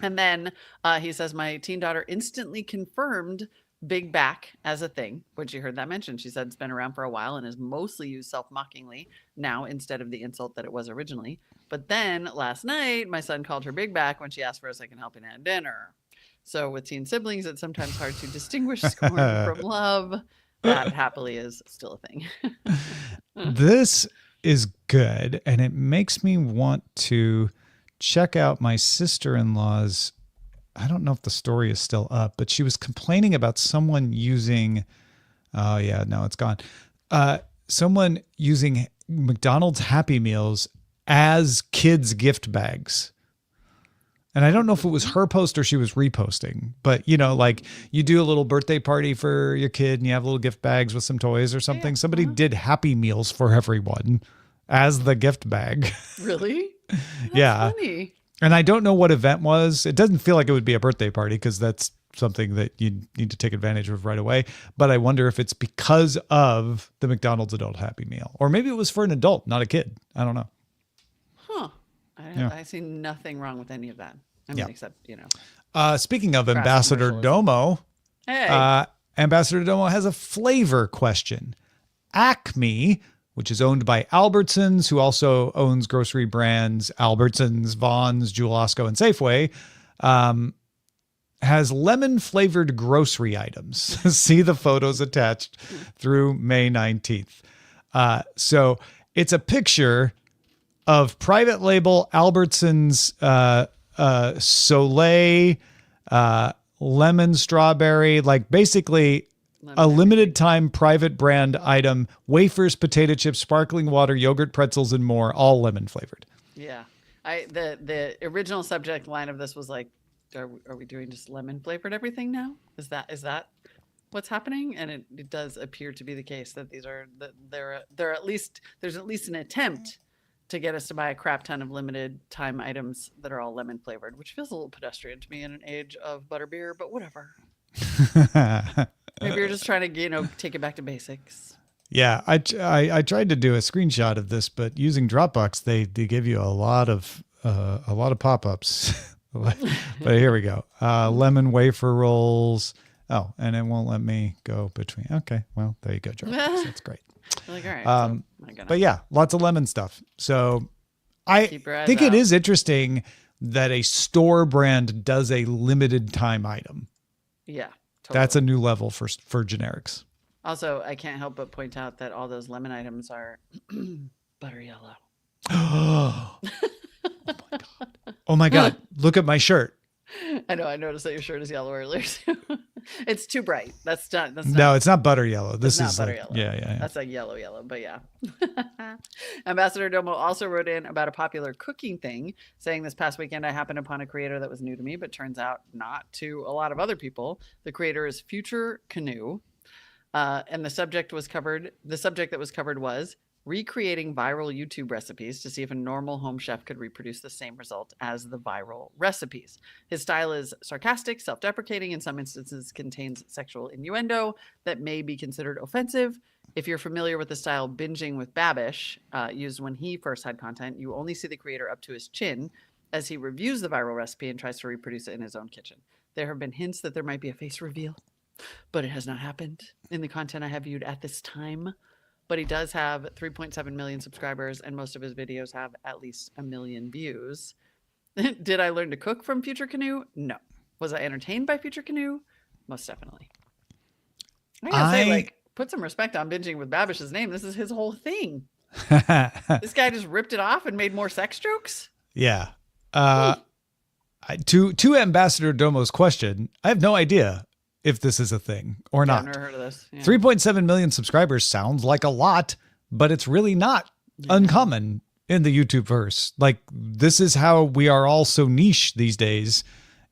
And then he says, my teen daughter instantly confirmed Big Back as a thing. When she heard that mentioned, she said it's been around for a while and is mostly used self-mockingly now instead of the insult that it was originally. But then last night, my son called her Big Back when she asked for a second helping at dinner. So with teen siblings, it's sometimes hard to distinguish scorn from love. That happily is still a thing. This is good, and it makes me want to check out my sister-in-law's. I don't know if the story is still up, but she was complaining about someone using. Oh yeah, no, it's gone. Someone using McDonald's Happy Meals as kids' gift bags. And I don't know if it was her post or she was reposting, but you know, like you do a little birthday party for your kid and you have little gift bags with some toys or something. Yeah, somebody did Happy Meals for everyone as the gift bag. Really? That's yeah. Funny. And I don't know what event was. It doesn't feel like it would be a birthday party because that's something that you need to take advantage of right away. But I wonder if it's because of the McDonald's adult Happy Meal, or maybe it was for an adult, not a kid. I don't know. Huh. I see nothing wrong with any of that. I mean, except, you know. Speaking of Ambassador Domo, Ambassador Domo has a flavor question. Acme, which is owned by Albertsons, who also owns grocery brands Albertsons, Vons, Jewel Osco, and Safeway, has lemon-flavored grocery items. See the photos attached through May 19th. So it's a picture of private label Albertsons Soleil, lemon strawberry, like basically a limited time private brand item, wafers, potato chips, sparkling water, yogurt, pretzels, and more, all lemon flavored. Yeah. The original subject line of this was like, are we doing just lemon flavored everything now? Is that what's happening? And it does appear to be the case that these are there's at least an attempt to get us to buy a crap ton of limited time items that are all lemon flavored, which feels a little pedestrian to me in an age of butterbeer, but whatever. Maybe you're just trying to, take it back to basics. Yeah, I tried to do a screenshot of this, but using Dropbox, they give you a lot of pop-ups. But here we go. Lemon wafer rolls. Oh, and it won't let me go between. Okay, well, there you go, Dropbox. That's great. Like, all right. But yeah, lots of lemon stuff. So I think it is interesting that a store brand does a limited time item. Yeah, totally. That's a new level for generics. Also, I can't help but point out that all those lemon items are butter yellow. Oh my God. Look at my shirt. I know. I noticed that your shirt is yellow earlier too. It's too bright. No, it's not butter yellow. This is butter yellow. Yeah. That's like yellow, but yeah. Ambassador Domo also wrote in about a popular cooking thing, saying this past weekend I happened upon a creator that was new to me, but turns out not to a lot of other people. The creator is Future Canoe. And the subject that was covered was recreating viral YouTube recipes to see if a normal home chef could reproduce the same result as the viral recipes. His style is sarcastic, self-deprecating, in some instances contains sexual innuendo that may be considered offensive. If you're familiar with the style Binging with Babish, used when he first had content, you only see the creator up to his chin as he reviews the viral recipe and tries to reproduce it in his own kitchen. There have been hints that there might be a face reveal, but it has not happened in the content I have viewed at this time. But he does have 3.7 million subscribers, and most of his videos have at least 1 million views. Did I learn to cook from Future Canoe? No. Was I entertained by Future Canoe? Most definitely. I gotta say, put some respect on Binging with Babish's name. This is his whole thing. This guy just ripped it off and made more sex jokes? Yeah. To Ambassador Domo's question, I have no idea if this is a thing or not. I've never heard of this. Yeah. 3.7 million subscribers sounds like a lot, but it's really not uncommon in the YouTube verse. Like, this is how we are all so niche these days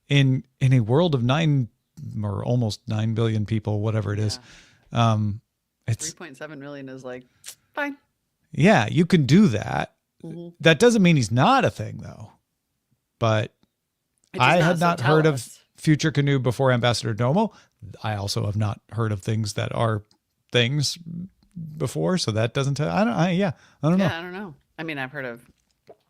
in a world of 9 or almost 9 billion people, whatever it is. It's 3.7 million is like, fine. Yeah, you can do that. Mm-hmm. That doesn't mean he's not a thing though. But I had not heard of Future Canoe before Ambassador Domo. I also have not heard of things that are things before, so that doesn't tell. I don't know. Yeah, I don't know. I mean, I've heard of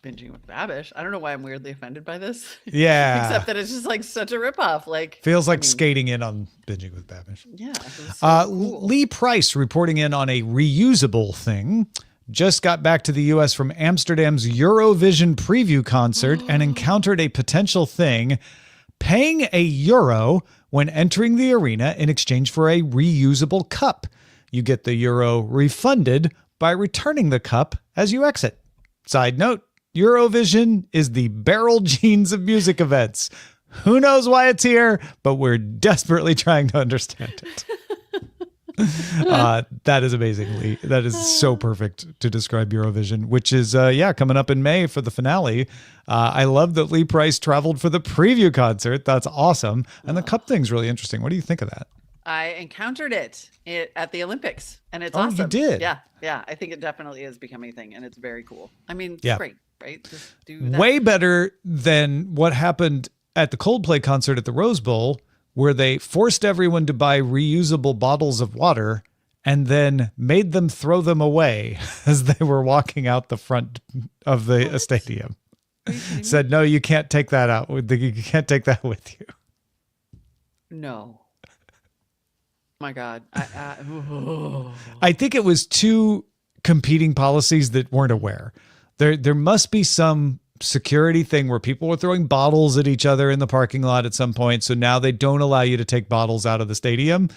Binging with Babish. I don't know why I'm weirdly offended by this. Yeah, except that it's just like such a ripoff. Like, feels like skating in on Binging with Babish. Yeah. So cool. Lee Price reporting in on a reusable thing. Just got back to the U.S. from Amsterdam's Eurovision preview concert and encountered a potential thing. paying €1 when entering the arena in exchange for a reusable cup. You get the euro refunded by returning the cup as you exit. Side note, Eurovision is the Barrel Jeans of music events. Who knows why it's here, but we're desperately trying to understand it. That is amazingly, that is so perfect to describe Eurovision, which is, coming up in May for the finale. I love that Lee Price traveled for the preview concert. That's awesome. And the cup thing's really interesting. What do you think of that? I encountered it at the Olympics, and it's awesome. You did? Yeah. I think it definitely is becoming a thing, and it's very cool. I mean, it's great, right? Just do that. Way better than what happened at the Coldplay concert at the Rose Bowl, where they forced everyone to buy reusable bottles of water and then made them throw them away as they were walking out the front of the stadium. Said, no, you can't take that out. You can't take that with you. No. My God. I think it was two competing policies that weren't aware. There must be some security thing where people were throwing bottles at each other in the parking lot at some point. So now they don't allow you to take bottles out of the stadium.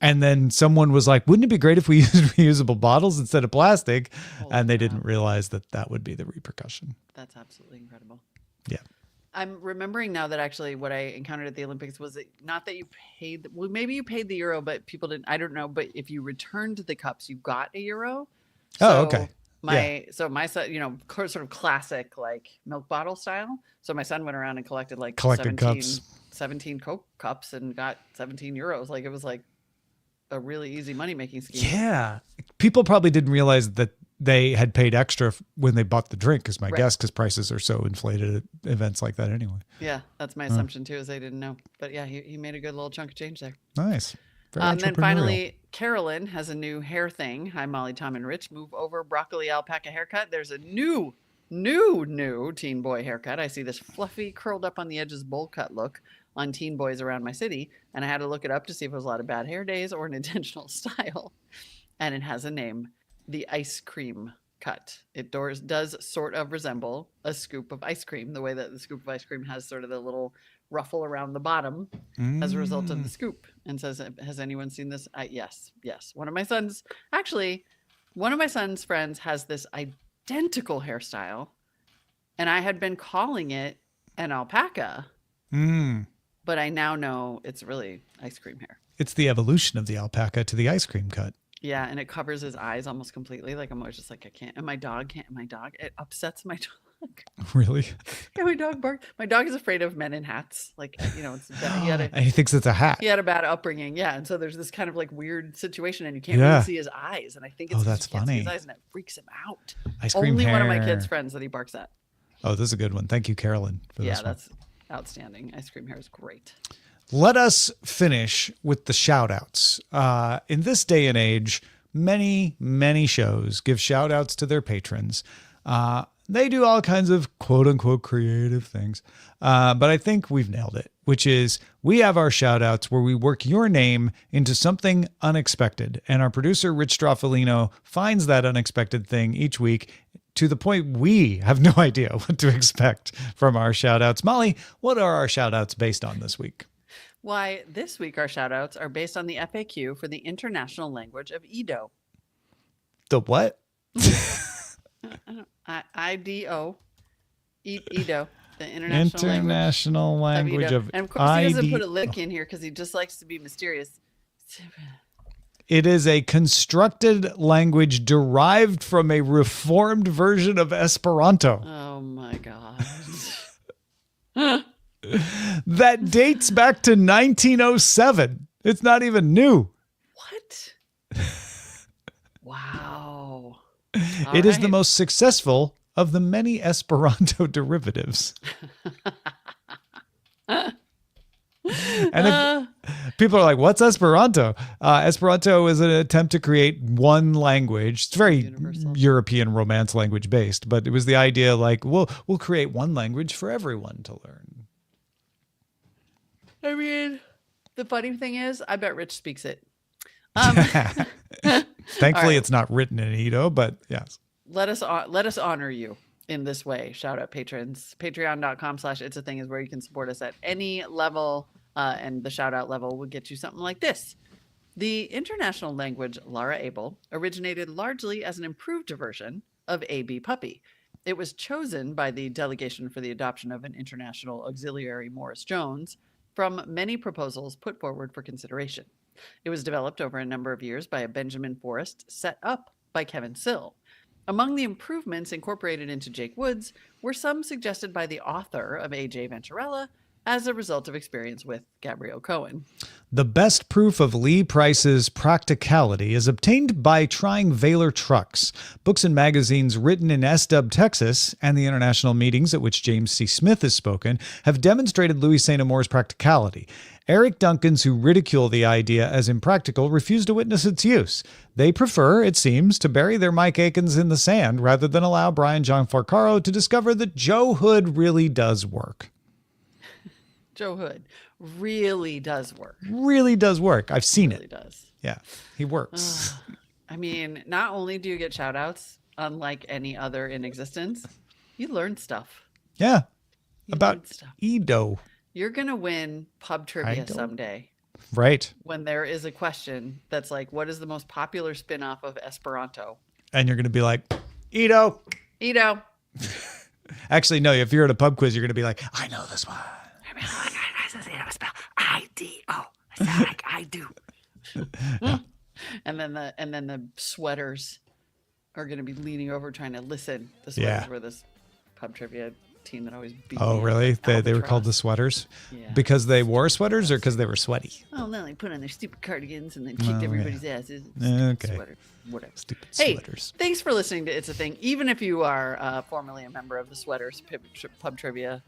And then someone was like, wouldn't it be great if we used reusable bottles instead of plastic? And they didn't realize that would be the repercussion. That's absolutely incredible. Yeah. I'm remembering now that actually what I encountered at the Olympics was not that you paid, well, maybe you paid the euro, but people didn't, I don't know. But if you returned the cups, you got a euro. Oh, okay. My son, sort of classic like milk bottle style. So my son went around and collected 17 Coke cups and got 17 euros. Like it was like a really easy money making scheme. Yeah. People probably didn't realize that they had paid extra when they bought the drink, is my guess, because prices are so inflated at events like that anyway. Yeah, that's my assumption too, is they didn't know. But yeah, he made a good little chunk of change there. Nice. And then finally, Carolyn has a new hair thing. Hi, Molly, Tom, and Rich. Move over, broccoli alpaca haircut. There's a new teen boy haircut. I see this fluffy, curled up on the edges bowl cut look on teen boys around my city. And I had to look it up to see if it was a lot of bad hair days or an intentional style. And it has a name, the ice cream cut. It does sort of resemble a scoop of ice cream, the way that the scoop of ice cream has sort of the little ruffle around the bottom as a result of the scoop. And says, has anyone seen this? Yes. One of my son's friends has this identical hairstyle, and I had been calling it an alpaca, but I now know it's really ice cream hair. It's the evolution of the alpaca to the ice cream cut. Yeah, and it covers his eyes almost completely. Like I'm always just like, I can't. And my dog, it upsets my dog. Really? Yeah, my dog barks. My dog is afraid of men in hats. Like, he thinks it's a hat. He had a bad upbringing. Yeah. And so there's this kind of like weird situation and you can't really see his eyes. And I think it's that's funny. His eyes and it freaks him out. Ice cream Only hair. one of my kids' friends that he barks at. Oh, this is a good one. Thank you, Carolyn, for this one. Yeah, that's outstanding. Ice cream hair is great. Let us finish with the shout outs. In this day and age, many, many shows give shout outs to their patrons. They do all kinds of quote unquote creative things. But I think we've nailed it, which is we have our shout outs where we work your name into something unexpected. And our producer, Rich Straffolino, finds that unexpected thing each week to the point we have no idea what to expect from our shout outs. Molly, what are our shout outs based on this week? Why, this week our shout outs are based on the FAQ for the international language of Ido. The what? IDO. Ido. The international language of And of course he doesn't put a lick in here because he just likes to be mysterious. It is a constructed language derived from a reformed version of Esperanto. Oh my God. That dates back to 1907. It's not even new. What? Wow. It is the most successful of the many Esperanto derivatives. And if people are like, what's Esperanto? Esperanto is an attempt to create one language. It's very universal. European Romance language based, but it was the idea like, we'll create one language for everyone to learn. I mean, the funny thing is, I bet Rich speaks it. Thankfully, it's not written in Ido, but yes. Let us honor you. in this way. Shout out patrons. Patreon.com/itsatthing is where you can support us at any level. And the shout out level will get you something like this. The international language Lara Abel originated largely as an improved version of AB Puppy. It was chosen by the Delegation for the Adoption of an International Auxiliary Morris Jones from many proposals put forward for consideration. It was developed over a number of years by a Benjamin Forrest set up by Kevin Sill. Among the improvements incorporated into Jake Woods were some suggested by the author of A.J. Venturella as a result of experience with Gabrielle Cohen. The best proof of Lee Price's practicality is obtained by trying Valor trucks. Books and magazines written in SW, Texas, and the international meetings at which James C. Smith has spoken have demonstrated Louis St. Amour's practicality. Eric Duncans, who ridicule the idea as impractical, refuse to witness its use. They prefer, it seems, to bury their Mike Akins in the sand rather than allow Brian John Farcaro to discover that Joe Hood really does work. Joe Hood really does work. Really does work. I've seen Really it. does. Yeah, he works. I mean, not only do you get shout outs, unlike any other in existence, you learn stuff. Yeah, You about learn stuff. Edo. You're going to win pub trivia don't- someday Right. when there is a question that's like, what is the most popular spin-off of Esperanto? And you're going to be like, Edo. Edo. Actually, no, if you're at a pub quiz, you're going to be like, I know this one. I spell I-D-O. I sound like I do. And then the sweaters are going to be leaning over trying to listen. The sweaters Yeah. were this pub trivia team that always beat Oh, me. really? They were called the Albatross. sweaters? Yeah. Because they wore sweaters or because they were sweaty? Oh, no, they put on their stupid cardigans and then kicked everybody's asses. Okay. Sweater. Whatever. Stupid Hey, sweaters. thanks for listening to It's a Thing. Even if you are formerly a member of the Sweaters Pub Trivia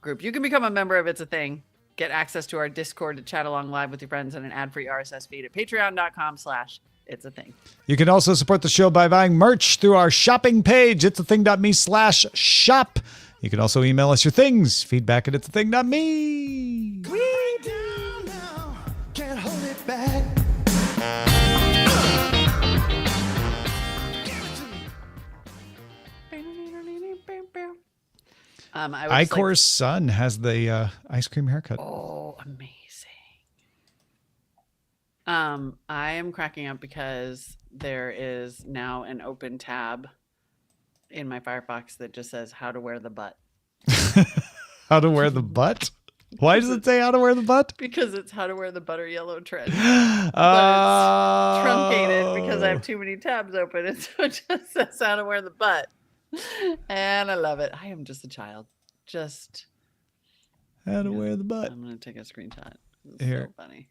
group, you can become a member of It's a Thing. Get access to our Discord to chat along live with your friends and an ad-free RSS feed at patreon.com/It's a Thing. You can also support the show by buying merch through our shopping page, it'sathing.me/shop. You can also email us your things, feedback at itsathing.me. Way down now, can't hold it back. Give it to me. I would just like- Icor's son has the ice cream haircut. Oh, amazing. I am cracking up because there is now an open tab in my Firefox that just says how to wear the butt. How to wear the butt? Why does it say how to wear the butt? Because it's how to wear the butter yellow trend. But Truncated because I have too many tabs open. And so it just says how to wear the butt. And I love it. I am just a child. Just, how to wear the butt. I'm going to take a screenshot. It's Here. so funny.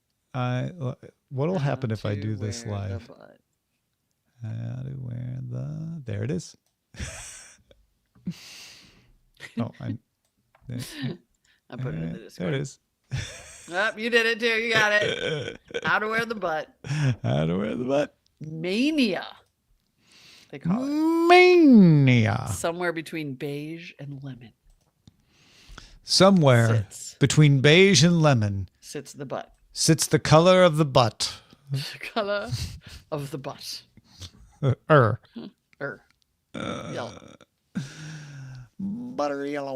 What'll How happen if I to do this wear the live? butt. How to wear the... There it is. Oh, I put it in the Discord. There it is. Oh, you did it too. You got it. How to wear the butt. How to wear the butt. Mania. They call it. Mania. Somewhere between beige and lemon Somewhere Sits. between beige and lemon sits the butt. sits the color of the butt. The color of the butt. Yellow. Butter yellow.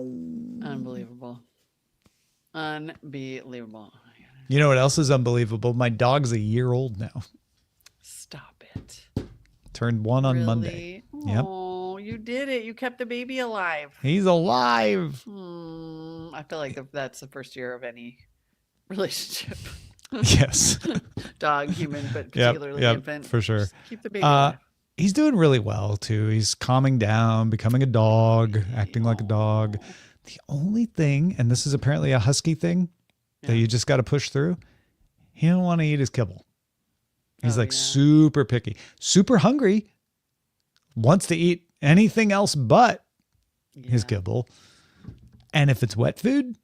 Unbelievable. Unbelievable. You know what else is unbelievable? My dog's a year old now. Stop it. Turned 1 on Really? Monday. Yep. Oh, you did it. You kept the baby alive. He's alive. I feel like that's the first year of any relationship. Yes. Dog, human, but Yep, particularly yep, infant. for sure. Just keep the baby alive. He's doing really well too. He's calming down, becoming a dog, acting like a dog. The only thing, and this is apparently a husky thing that you just got to push through, he don't want to eat his kibble. He's like super picky, super hungry, wants to eat anything else but his kibble. And if it's wet food,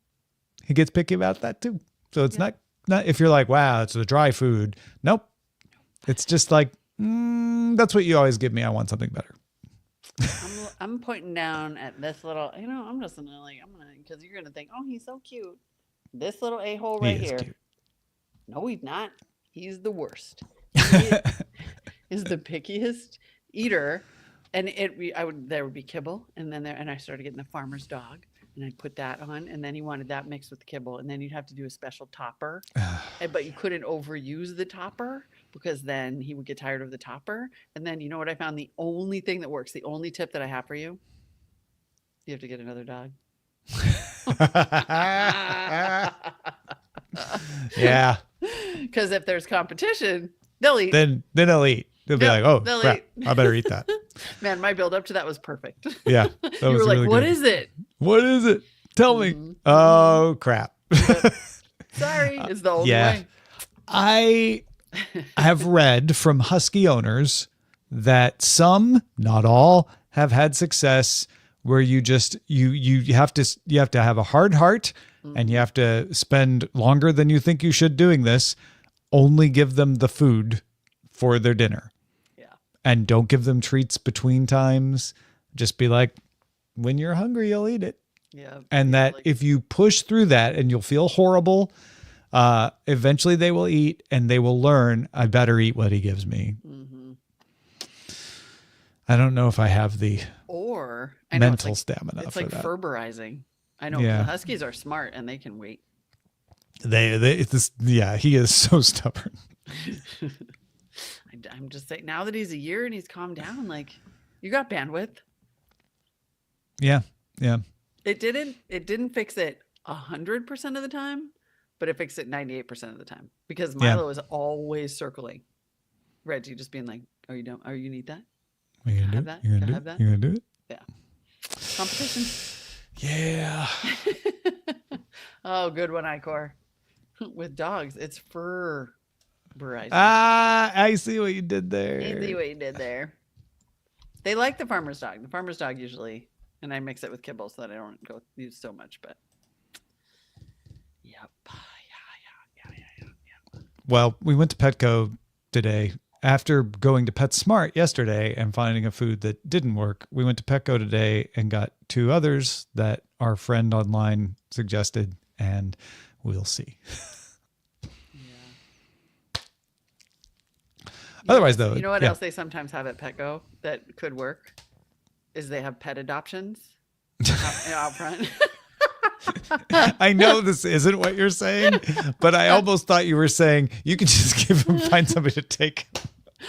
he gets picky about that too. So it's not if you're like, wow, it's a dry food. Nope. It's just like, that's what you always give me. I want something better. I'm pointing down at this little, I'm just gonna because you're gonna think, oh, he's so cute. This little a-hole right He is here. cute. No, he's not. He's the worst. He is the pickiest eater there would be kibble, and then I started getting the farmer's dog, and I'd put that on, and then he wanted that mixed with the kibble, and then you'd have to do a special topper, but you couldn't overuse the topper because then he would get tired of the topper. And then you know what I found? The only thing that works, the only tip that I have for you, you have to get another dog. Yeah. Because if there's competition, they'll eat. Then they'll eat. They'll be like, oh, they'll crap, eat. I better eat that. Man, my build up to that was perfect. Yeah. That You was were like, really what good. is it? What is it? Tell me. Mhm. Oh, crap. Sorry, it's the only yeah. way. I have read from Husky owners that some, not all, have had success where you just you have to have a hard heart and you have to spend longer than you think you should doing this. Only give them the food for their dinner. Yeah. And don't give them treats between times. Just be like, when you're hungry, you'll eat it. Yeah. And that if you push through that, and you'll feel horrible, eventually they will eat and they will learn, I better eat what he gives me. Mm-hmm. I don't know if I have the Or I know mental it's stamina it's for like that. Ferberizing. I know Yeah. the Huskies are smart and they can wait. He is so stubborn. I'm just saying, now that he's a year and he's calmed down, like, you got bandwidth. Yeah. Yeah. It didn't fix it 100% of the time, but it fixed it 98% of the time because Yeah. Milo is always circling Reggie, just being like, "Are you done? Are you gonna eat that? Are you Have gonna that? do it? Can I You have gonna that?" do it? You gonna do it? Yeah, competition. Yeah. Oh, good one, Icor. With dogs, it's fur. I see what you did there. I see what you did there. They like the farmer's dog. The farmer's dog usually, and I mix it with kibble so that I don't go use so much. But yep, yeah. Well, we went to Petco today. After going to PetSmart yesterday and finding a food that didn't work, we went to Petco today and got 2 others that our friend online suggested, and we'll see. Otherwise, though, You know what yeah. else they sometimes have at Petco that could work? Is they have pet adoptions out front. I know this isn't what you're saying, but I almost thought you were saying you could just find somebody to take.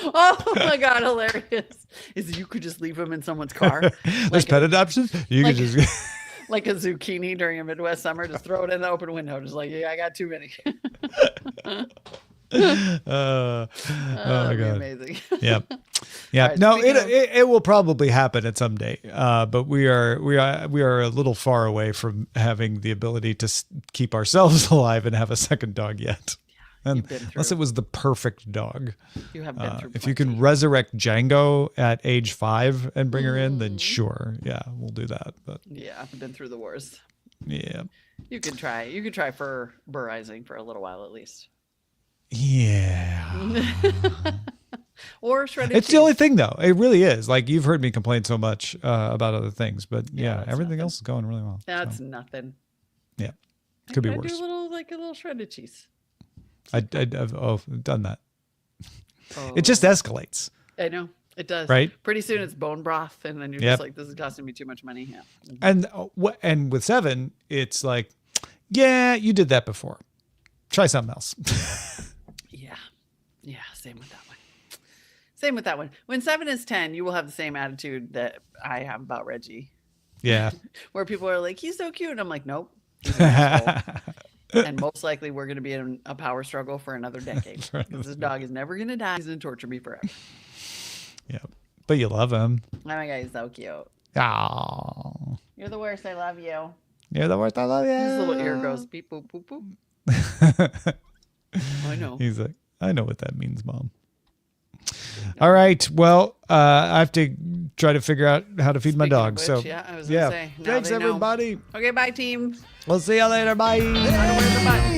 Oh my God, hilarious. Is you could just leave them in someone's car. There's Like pet adoptions. You like- could just. like a zucchini during a Midwest summer, just throw it in the open window. Just like, yeah, I got too many. Oh my That'd be God. amazing. Yep. Yeah. right, No, speaking of- it will probably happen at some day. But we are a little far away from having the ability to keep ourselves alive and have a second dog yet. And you've been unless through. it was the perfect dog. You have been through If you can plenty. resurrect Django at age 5 and bring her in, then sure. Yeah, we'll do that. But Yeah, I've been through the wars. yeah. You could try for burrizing for a little while at least. Yeah. Or shredded It's cheese. the only thing though. It really is. Like you've heard me complain so much about other things, but yeah, that's everything nothing. else is going really well. That's So, nothing. yeah. Could be I worse. do a little shredded cheese. I've done that. Oh, It just escalates, I know it does. right? Pretty soon it's bone broth, and then you're Yep. just like, this is costing me too much money. Yeah. And with 7, it's like, yeah, you did that before. Try something else. Yeah. Yeah. Same with that one. Same with that one. When 7 is 10, you will have the same attitude that I have about Reggie, Yeah. where people are like, he's so cute. And I'm like, nope. He's an asshole. And most likely we're going to be in a power struggle for another decade. Because this dog is never going to die. He's going to torture me forever. Yeah. But you love him. Oh my God, he's so cute. Oh, You're the worst. I love you. you're the worst. I love you. His little ear goes beep, boop, boop, boop. I know. He's like, I know what that means, Mom. All right. Well, I have to try to figure out how to feed my Speaking of dog. which, So yeah, I was gonna say, now thanks they know. everybody. Okay, bye, team. We'll see you later. Bye. Where's the button?